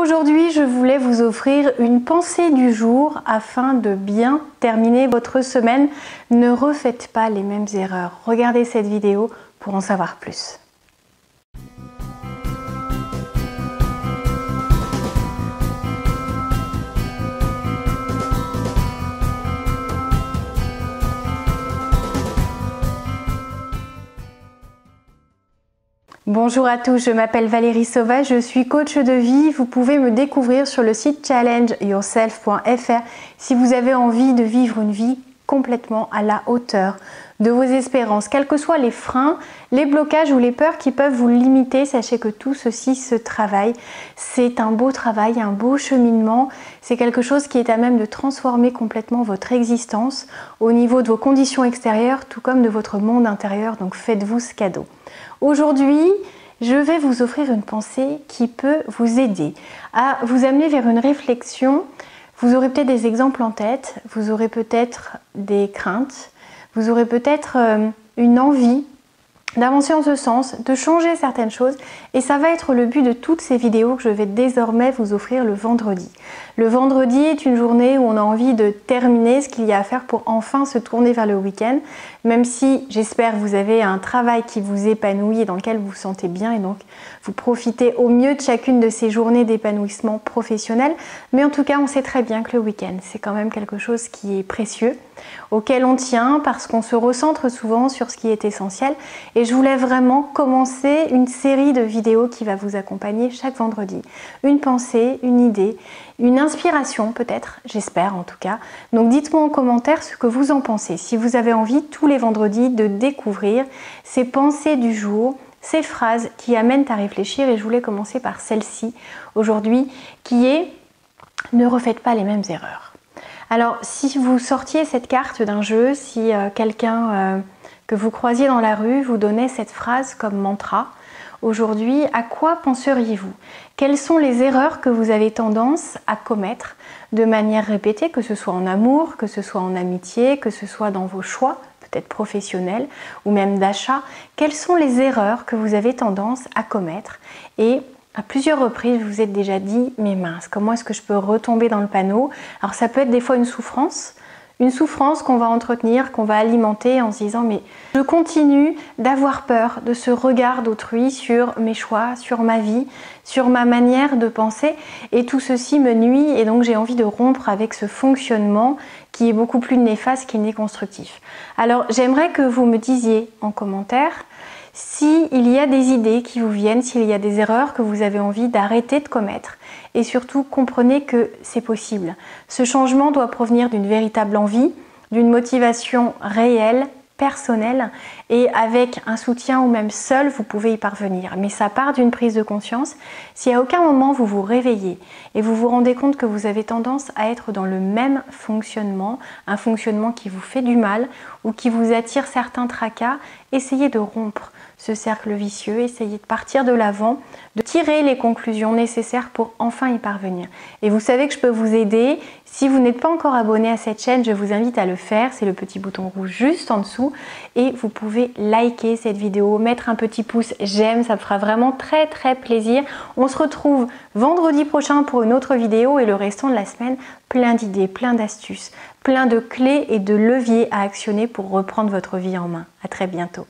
Aujourd'hui, je voulais vous offrir une pensée du jour afin de bien terminer votre semaine. Ne refaites pas les mêmes erreurs. Regardez cette vidéo pour en savoir plus. Bonjour à tous, je m'appelle Valérie Sauvage, je suis coach de vie. Vous pouvez me découvrir sur le site challengeyourself.fr si vous avez envie de vivre une vie complètement à la hauteur de vos espérances. Quels que soient les freins, les blocages ou les peurs qui peuvent vous limiter, sachez que tout ceci se travaille. C'est un beau travail, un beau cheminement. C'est quelque chose qui est à même de transformer complètement votre existence au niveau de vos conditions extérieures, tout comme de votre monde intérieur. Donc faites-vous ce cadeau. Aujourd'hui, je vais vous offrir une pensée qui peut vous aider à vous amener vers une réflexion. Vous aurez peut-être des exemples en tête, vous aurez peut-être des craintes, vous aurez peut-être une envie d'avancer en ce sens, de changer certaines choses, et ça va être le but de toutes ces vidéos que je vais désormais vous offrir le vendredi. Le vendredi est une journée où on a envie de terminer ce qu'il y a à faire pour enfin se tourner vers le week-end, même si j'espère que vous avez un travail qui vous épanouit et dans lequel vous vous sentez bien, et donc vous profitez au mieux de chacune de ces journées d'épanouissement professionnel. Mais en tout cas, on sait très bien que le week-end, c'est quand même quelque chose qui est précieux, auquel on tient parce qu'on se recentre souvent sur ce qui est essentiel. Et je voulais vraiment commencer une série de vidéos qui va vous accompagner chaque vendredi. Une pensée, une idée, une inspiration peut-être, j'espère en tout cas. Donc dites-moi en commentaire ce que vous en pensez. Si vous avez envie tous les vendredis de découvrir ces pensées du jour, ces phrases qui amènent à réfléchir, et je voulais commencer par celle-ci aujourd'hui qui est « Ne refaites pas les mêmes erreurs ». Alors si vous sortiez cette carte d'un jeu, si quelqu'un que vous croisiez dans la rue vous donnait cette phrase comme mantra, aujourd'hui, à quoi penseriez-vous? Quelles sont les erreurs que vous avez tendance à commettre de manière répétée, que ce soit en amour, que ce soit en amitié, que ce soit dans vos choix, peut-être professionnels ou même d'achat? Quelles sont les erreurs que vous avez tendance à commettre? Et à plusieurs reprises, vous vous êtes déjà dit, mais mince, comment est-ce que je peux retomber dans le panneau? Alors ça peut être des fois une souffrance qu'on va entretenir, qu'on va alimenter en se disant, mais je continue d'avoir peur de ce regard d'autrui sur mes choix, sur ma vie, sur ma manière de penser, et tout ceci me nuit, et donc j'ai envie de rompre avec ce fonctionnement qui est beaucoup plus néfaste qu'il n'est constructif. Alors j'aimerais que vous me disiez en commentaire s'il y a des idées qui vous viennent, s'il y a des erreurs que vous avez envie d'arrêter de commettre. Et surtout, comprenez que c'est possible. Ce changement doit provenir d'une véritable envie, d'une motivation réelle, personnelle, et avec un soutien ou même seul, vous pouvez y parvenir. Mais ça part d'une prise de conscience. Si à aucun moment vous vous réveillez et vous vous rendez compte que vous avez tendance à être dans le même fonctionnement, un fonctionnement qui vous fait du mal ou qui vous attire certains tracas, essayez de rompre ce cercle vicieux, essayez de partir de l'avant, de tirer les conclusions nécessaires pour enfin y parvenir. Et vous savez que je peux vous aider. Si vous n'êtes pas encore abonné à cette chaîne, je vous invite à le faire. C'est le petit bouton rouge juste en dessous. Et vous pouvez liker cette vidéo, mettre un petit pouce j'aime, ça me fera vraiment très plaisir. On se retrouve vendredi prochain pour une autre vidéo et le restant de la semaine, plein d'idées, plein d'astuces, plein de clés et de leviers à actionner pour reprendre votre vie en main. À très bientôt.